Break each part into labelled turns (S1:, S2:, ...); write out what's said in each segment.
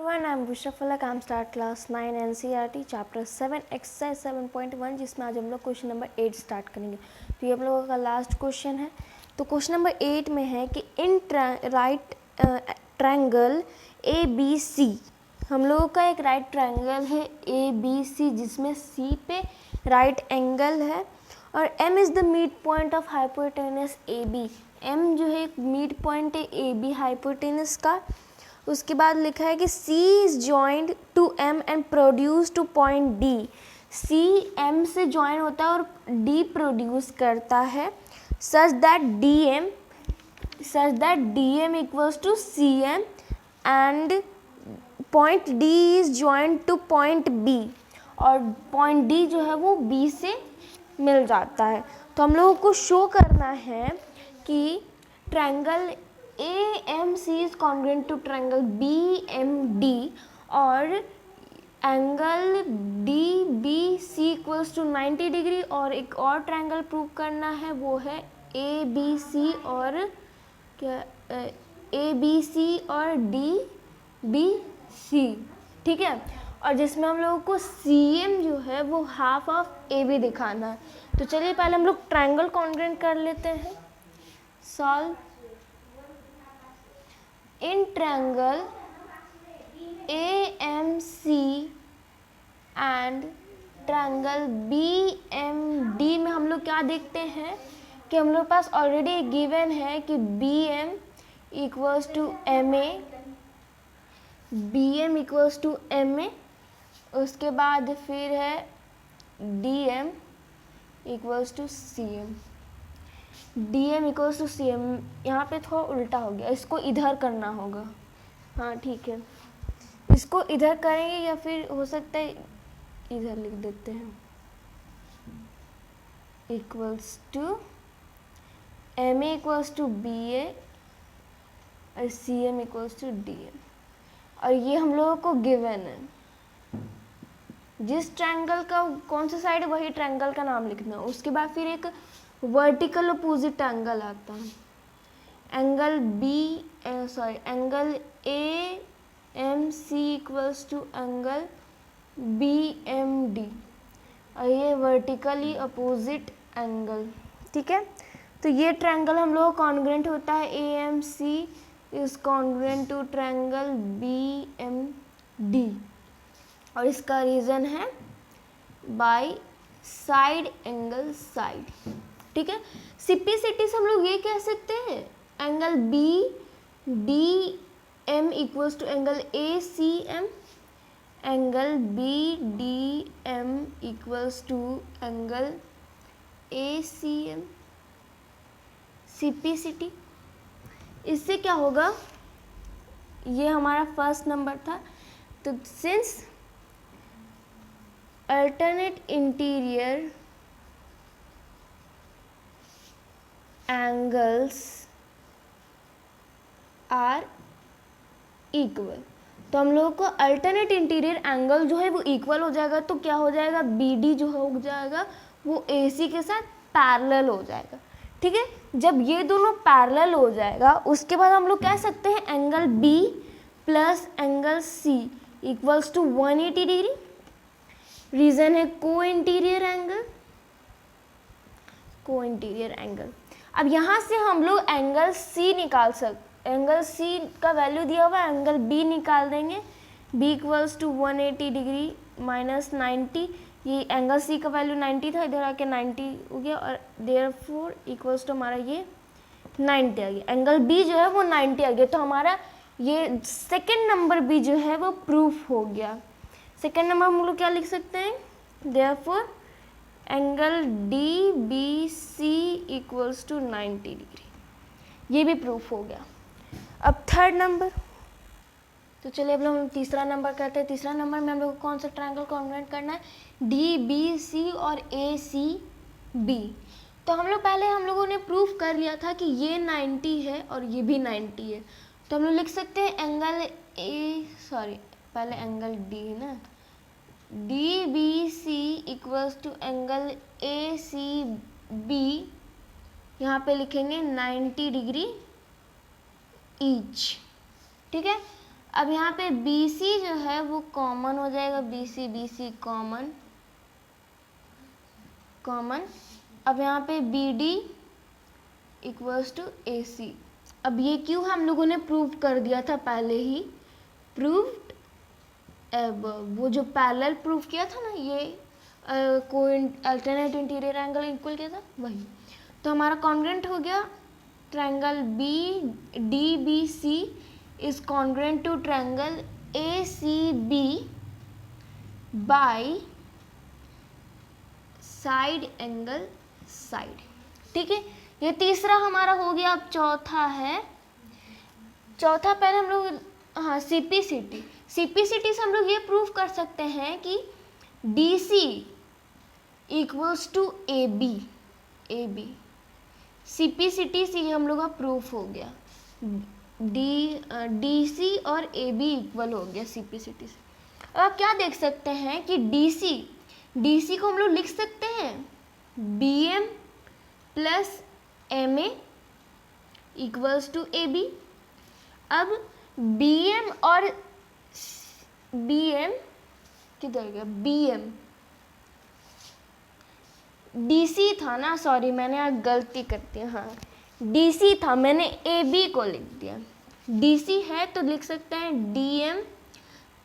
S1: everyone, I'm Bushra Falak. I'm start class 9 NCERT chapter 7 exercise 7.1 जिसमें आज हम लोग क्वेश्चन नंबर 8 स्टार्ट करेंगे। तो ये हम लोगों का लास्ट क्वेश्चन है। तो क्वेश्चन नंबर 8 में है कि इन राइट ट्रायंगल ABC, हम लोगों का एक राइट ट्रायंगल है ABC जिसमें C पे राइट एंगल है और M is the mid point of hypotenuse AB। M जो है एक मिड पॉइंट है AB हाइपोटेनस का। उसके बाद लिखा है कि C is joined to M and produce to point D। C M से जॉइन होता है और D प्रोड्यूस करता है such that DM equals to CM and point D is joined two point B और पॉइंट D जो है वो B से मिल जाता है। तो हम लोगों को शो करना है कि triangle AMC is congruent to triangle BMD और angle DBC equals to 90 degree. और एक और ट्रायंगल प्रूव करना है, वो है ABC और क्या ABC और DBC, ठीक है। और जिसमें हम लोगों को CM जो है वो हाफ ऑफ AB दिखाना है। तो चलिए पहले हम लोग ट्रायंगल कॉन्ग्रुएंट कर लेते हैं। Solve in triangle AMC and triangle BMD में हम लोग क्या देखते हैं कि हम लोग पास ऑलरेडी गिवन है कि BM equals to MA, BM equals to MA, उसके बाद फिर है DM equals to CM। DM equals to CM, यहाँ पे थोड़ा उल्टा हो गया, इसको इधर करना होगा। हाँ ठीक है, इसको इधर करेंगे या फिर हो सकता है इधर लिख देते हैं, equals to MA equals to BA और CM इक्वल्स टू DM। और ये हम लोगों को गिवन है, जिस ट्रायंगल का कौन सा साइड है वही ट्रायंगल का नाम लिखना। उसके बाद फिर एक वर्टिकल अपोजिट एंगल आता है, angle angle AMC equals to angle BMD और ये वर्टिकली अपोजिट एंगल, ठीक है। तो ये ट्रायंगल हम लोग कॉन्ग्रुएंट होता है AMC is congruent to triangle BMD और इसका रीज़न है बाय साइड एंगल साइड, ठीक है। सिम्प्लिसिटी से हम लोग ये कह सकते हैं angle BDM equals to angle ACM, angle BDM equals to angle ACM। Simplicity, इससे क्या होगा, ये हमारा फर्स्ट नंबर था। तो since alternate interior angles are equal, तो हम लोगों को अल्टरनेट इंटीरियर एंगल जो है वो इक्वल हो जाएगा। तो क्या हो जाएगा, BD जो हो जाएगा वो AC के साथ पैरेलल हो जाएगा, ठीक है। जब ये दोनों पैरेलल हो जाएगा उसके बाद हम लोग कह सकते हैं angle B plus angle C equals to 180 degree. Reason है को इंटीरियर एंगल। अब यहाँ से हम लोग एंगल C निकाल सकते, एंगल C का वैल्यू दिया हुआ है, एंगल B निकाल देंगे। B equals to 180 degree minus 90, ये एंगल C का वैल्यू 90 था, इधर आके 90 हो गया और देयरफॉर इक्वल्स टू हमारा ये 90 आ गया। एंगल B जो है वो 90 आ गया। तो हमारा ये सेकेंड नंबर भी जो है वो प्रूफ हो गया। सेकेंड नंबर हम लोग क्या लिख सकते हैं, therefore angle DBC equals to 90 degree, ये भी प्रूफ हो गया। अब थर्ड नंबर, तो चलिए अब हम तीसरा नंबर करते हैं। तीसरा नंबर में हम लोग को कौन सा ट्रायंगल कॉन्ग्रुएंट करना है, DBC और ACB। तो हम लोग पहले हम लोगों ने प्रूफ कर लिया था कि ये 90 है और ये भी 90 है। तो हम लोग लिख सकते हैं एंगल पहले एंगल D है ना, DBC equals to angle ACB, यहाँ पे लिखेंगे 90 डिग्री ईच, ठीक है। अब यहाँ पे BC जो है वो कॉमन हो जाएगा, BC कॉमन। अब यहाँ पे BD इक्वल्स टू AC। अब ये क्यों हम लोगों ने प्रूव कर दिया था पहले ही, प्रूव्ड एबव, वो जो पैरेलल प्रूव किया था ना, ये अल्टरनेट इंटीरियर एंगल इक्वल किया था वही। तो हमारा कॉन्ग्रुएंट हो गया triangle DBC is congruent to triangle ACB by side angle side. ठीक है, ये तीसरा हमारा हो गया। अब चौथा है, चौथा पहले हम लोग हाँ CPCT से हम लोग ये प्रूव कर सकते हैं कि DC equals to AB। CPCT से ये हम लोग का प्रूफ हो गया, DC और AB इक्वल हो गया CPCT से। अब आप क्या देख सकते हैं कि DC को हम लोग लिख सकते हैं BM plus MA equals to AB। अब BM और BM किधर गया, BM DC था ना, सॉरी मैंने यहाँ गलती कर दी, हाँ DC था, मैंने AB को लिख दिया। DC है तो लिख सकते हैं DM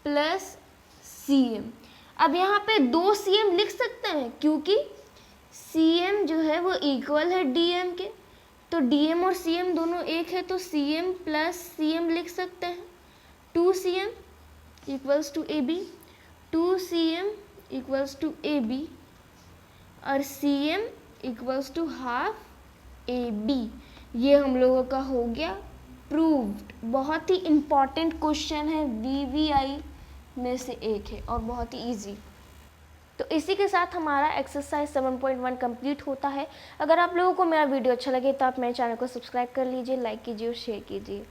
S1: प्लस CM। अब यहाँ पे 2 CM लिख सकते हैं क्योंकि CM जो है वो इक्वल है DM के, तो DM और CM दोनों एक है, तो CM प्लस CM लिख सकते हैं। 2CM equals to AB, 2CM equals to AB और CM equals to half AB। ये हम लोगों का हो गया प्रूव्ड। बहुत ही इम्पॉर्टेंट क्वेश्चन है, VVI में से एक है और बहुत ही इजी। तो इसी के साथ हमारा एक्सरसाइज 7.1 कंप्लीट होता है। अगर आप लोगों को मेरा वीडियो अच्छा लगे तो आप मेरे चैनल को सब्सक्राइब कर लीजिए, लाइक कीजिए और शेयर कीजिए।